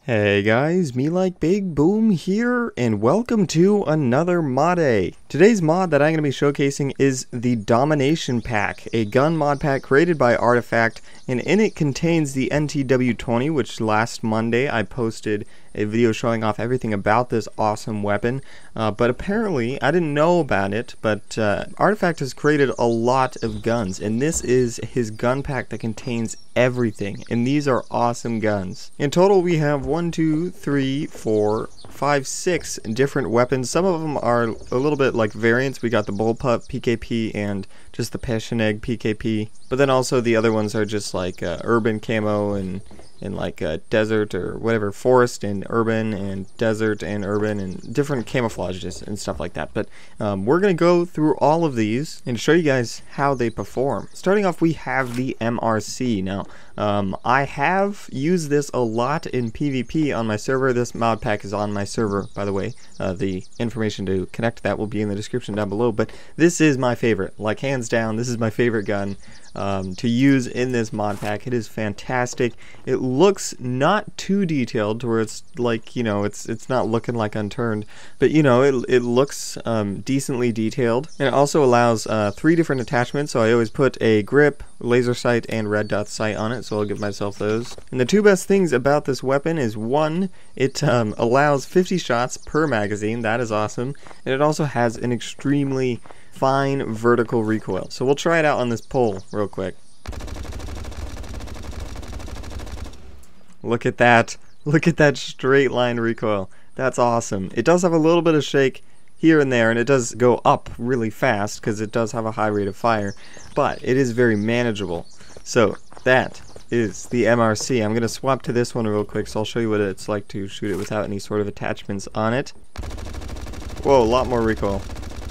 Hey guys, MeLikeBigBoom here, and welcome to another Modday. Today's mod that I'm going to be showcasing is the Domination pack, a gun mod pack created by Artifact, and in it contains the NTW20, which last Monday I posted a video showing off everything about this awesome weapon, but apparently I didn't know about it, but Artifact has created a lot of guns, and this is his gun pack that contains everything, and these are awesome guns. In total we have 1, 2, 3, 4, 5, 6 different weapons. Some of them are a little bit like variants. We got the Bullpup PKP and just the Pecheneg PKP, but then also the other ones are just like urban camo and like desert or whatever, forest and urban and desert and urban and different camouflages and stuff like that. But we're going to go through all of these and show you guys how they perform. Starting off, we have the MRC. Now, I have used this a lot in PvP on my server. This mod pack is on my server, by the way. The information to connect to that will be in the description down below. But this is my favorite. Like, hands down, this is my favorite gun to use in this mod pack. It is fantastic. It looks not too detailed to where it's like, you know, it's not looking like Unturned, but you know, it looks decently detailed. And it also allows 3 different attachments, so I always put a grip, laser sight, and red dot sight on it, so I'll give myself those. And the 2 best things about this weapon is, 1, it allows 50 shots per magazine. That is awesome. And it also has an extremely fine vertical recoil. So we'll try it out on this pole real quick. Look at that. Look at that straight line recoil. That's awesome. It does have a little bit of shake here and there, and it does go up really fast because it does have a high rate of fire, but it is very manageable. So that is the MRC. I'm going to swap to this one real quick, so I'll show you what it's like to shoot it without any sort of attachments on it. Whoa, a lot more recoil.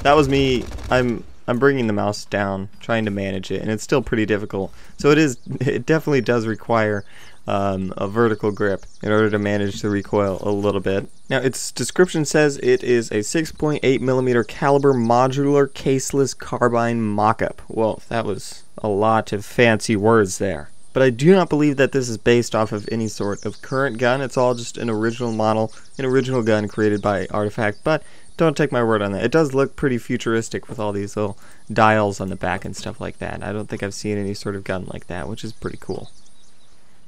That was me. I'm bringing the mouse down, trying to manage it, and it's still pretty difficult. So it definitely does require a vertical grip in order to manage the recoil a little bit. Now, its description says it is a 6.8mm caliber modular caseless carbine mock-up. Well, that was a lot of fancy words there. But I do not believe that this is based off of any sort of current gun. It's all just an original model, an original gun created by Artifact, but don't take my word on that. It does look pretty futuristic with all these little dials on the back and stuff like that. I don't think I've seen any sort of gun like that, which is pretty cool.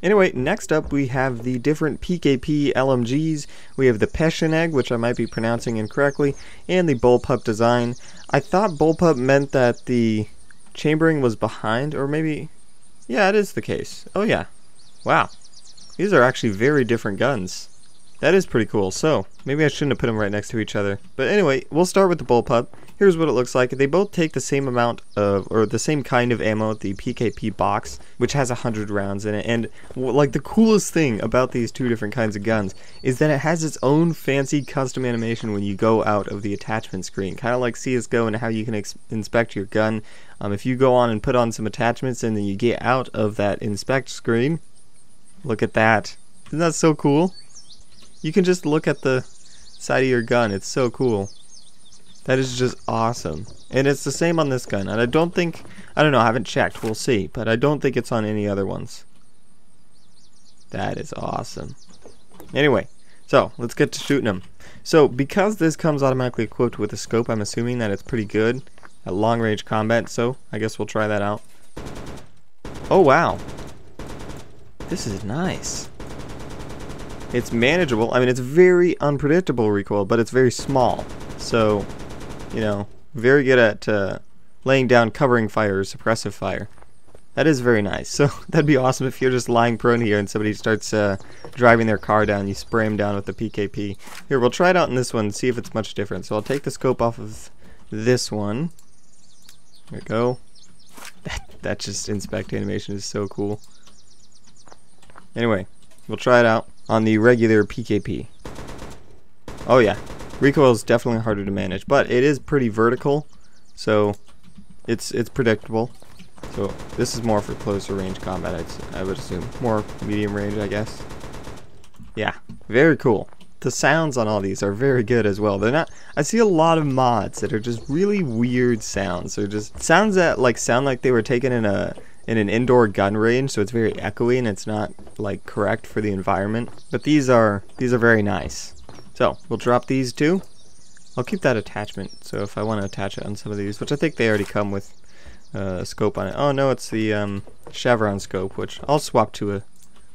Anyway, next up we have the different PKP LMGs. We have the Pecheneg, which I might be pronouncing incorrectly, and the Bullpup design. I thought Bullpup meant that the chambering was behind, or maybe... yeah, it is the case. Oh yeah. Wow. These are actually very different guns. That is pretty cool. So, maybe I shouldn't have put them right next to each other. But anyway, we'll start with the Bullpup. Here's what it looks like. They both take the same amount of, or the same kind of ammo, the PKP box, which has 100 rounds in it. And like the coolest thing about these 2 different kinds of guns is that it has its own fancy custom animation when you go out of the attachment screen. Kind of like CSGO and how you can inspect your gun. If you go on and put on some attachments and then you get out of that inspect screen, look at that. Isn't that so cool? You can just look at the side of your gun. It's so cool. That is just awesome. And it's the same on this gun. And I don't know, I haven't checked. We'll see. But I don't think it's on any other ones. That is awesome. Anyway, so let's get to shooting them. So because this comes automatically equipped with a scope, I'm assuming that it's pretty good at long range combat. So I guess we'll try that out. Oh wow. This is nice. It's manageable. I mean, it's very unpredictable recoil, but it's very small. So, you know, very good at laying down covering fire or suppressive fire. That is very nice. So that'd be awesome if you're just lying prone here and somebody starts driving their car down. You spray them down with the PKP. Here, we'll try it out in this one and see if it's much different. So I'll take the scope off of this one. There we go. That just inspect animation is so cool. Anyway, we'll try it out on the regular PKP. Oh yeah, recoil is definitely harder to manage, but it is pretty vertical, so it's predictable. So this is more for closer range combat, I would assume. More medium range, I guess. Yeah, very cool. The sounds on all these are very good as well. They're not. I see a lot of mods that are just really weird sounds. They're just sounds that sound like they were taken in a in an indoor gun range, so it's very echoey and it's not like correct for the environment. But these are very nice. So we'll drop these two. I'll keep that attachment, so if I want to attach it on some of these, which I think they already come with a scope on it. Oh no, it's the chevron scope, which I'll swap to a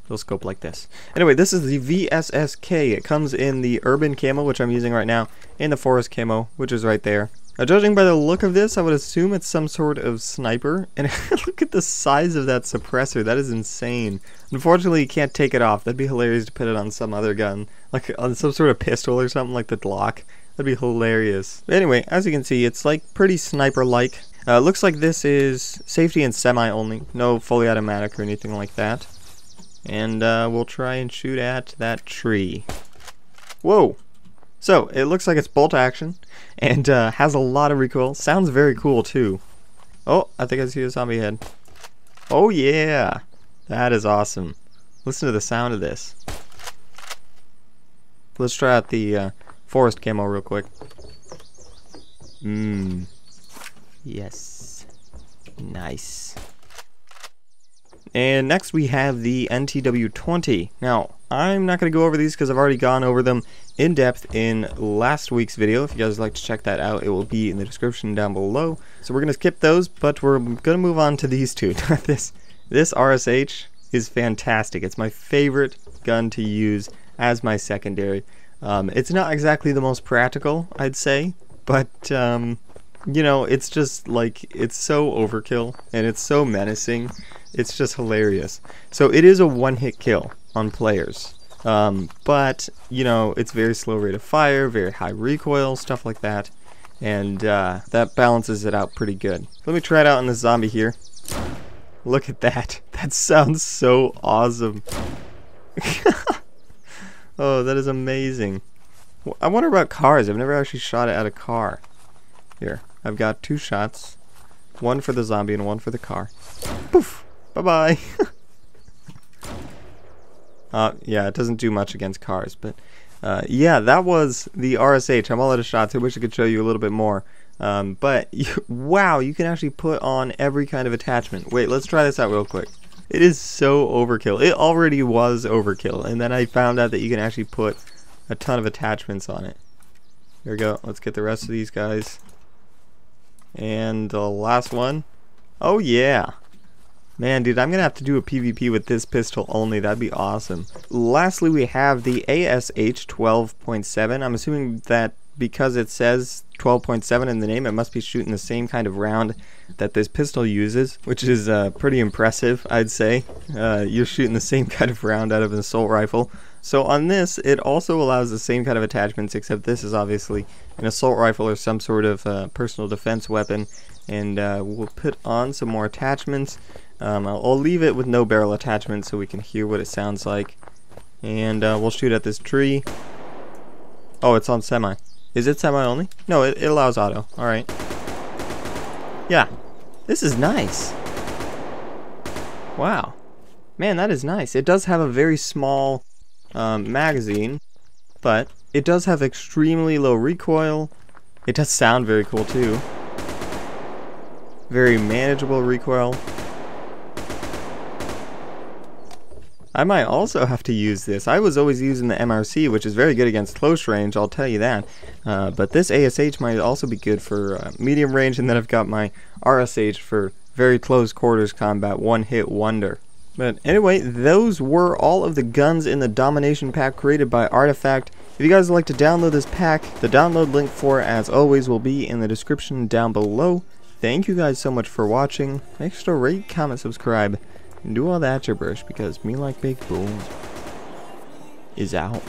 little scope like this. Anyway, this is the VSSK. It comes in the urban camo, which I'm using right now, and the forest camo, which is right there. Now, judging by the look of this, I would assume it's some sort of sniper. And look at the size of that suppressor. That is insane. Unfortunately, you can't take it off. That'd be hilarious to put it on some other gun, like on some sort of pistol or something like the Glock. That'd be hilarious. But anyway, as you can see, it's like pretty sniper-like. Looks like this is safety and semi only. No fully automatic or anything like that. And we'll try and shoot at that tree. Whoa! So, it looks like it's bolt action, and has a lot of recoil. Sounds very cool, too. Oh, I think I see a zombie head. Oh, yeah! That is awesome. Listen to the sound of this. Let's try out the forest camo real quick. Yes. Nice. And next we have the NTW20. Now, I'm not going to go over these because I've already gone over them in depth in last week's video. If you guys would like to check that out, it will be in the description down below. So we're going to skip those, but we're going to move on to these two. This RSH is fantastic. It's my favorite gun to use as my secondary. It's not exactly the most practical, I'd say, but you know, it's just like, it's so overkill and it's so menacing. It's just hilarious. So it is a one-hit kill on players, but you know, it's very slow rate of fire, very high recoil, stuff like that, and that balances it out pretty good. Let me try it out on this zombie here. Look at that. That sounds so awesome. Oh, that is amazing. I wonder about cars. I've never actually shot it at a car. Here, I've got two shots. One for the zombie and one for the car. Poof! Bye-bye! Yeah, it doesn't do much against cars, but yeah, that was the RSH. I'm all out of shots. I wish I could show you a little bit more. But, wow, you can actually put on every kind of attachment. Wait, let's try this out real quick. It is so overkill. It already was overkill, and then I found out that you can actually put a ton of attachments on it. Here we go. Let's get the rest of these guys. And the last one. Oh, yeah. Man, dude, I'm going to have to do a PvP with this pistol only. That'd be awesome. Lastly, we have the ASH 12.7. I'm assuming that because it says 12.7 in the name, it must be shooting the same kind of round that this pistol uses, which is pretty impressive, I'd say. You're shooting the same kind of round out of an assault rifle. So on this, it also allows the same kind of attachments, except this is obviously an assault rifle or some sort of personal defense weapon. And we'll put on some more attachments. I'll leave it with no barrel attachment so we can hear what it sounds like. And we'll shoot at this tree. Oh, it's on semi. Is it semi only? No, it allows auto. Alright. Yeah. This is nice. Wow. Man, that is nice. It does have a very small magazine, but it does have extremely low recoil. It does sound very cool too. Very manageable recoil. I might also have to use this. I was always using the MRC, which is very good against close range, I'll tell you that. But this ASH might also be good for medium range, and then I've got my RSH for very close quarters combat, one-hit wonder. But anyway, those were all of the guns in the Domination pack created by Artifact. If you guys would like to download this pack, the download link for it, as always, will be in the description down below. Thank you guys so much for watching. Make sure to rate, comment, subscribe, and do all that gibberish, because MeLikeBigBoom is out.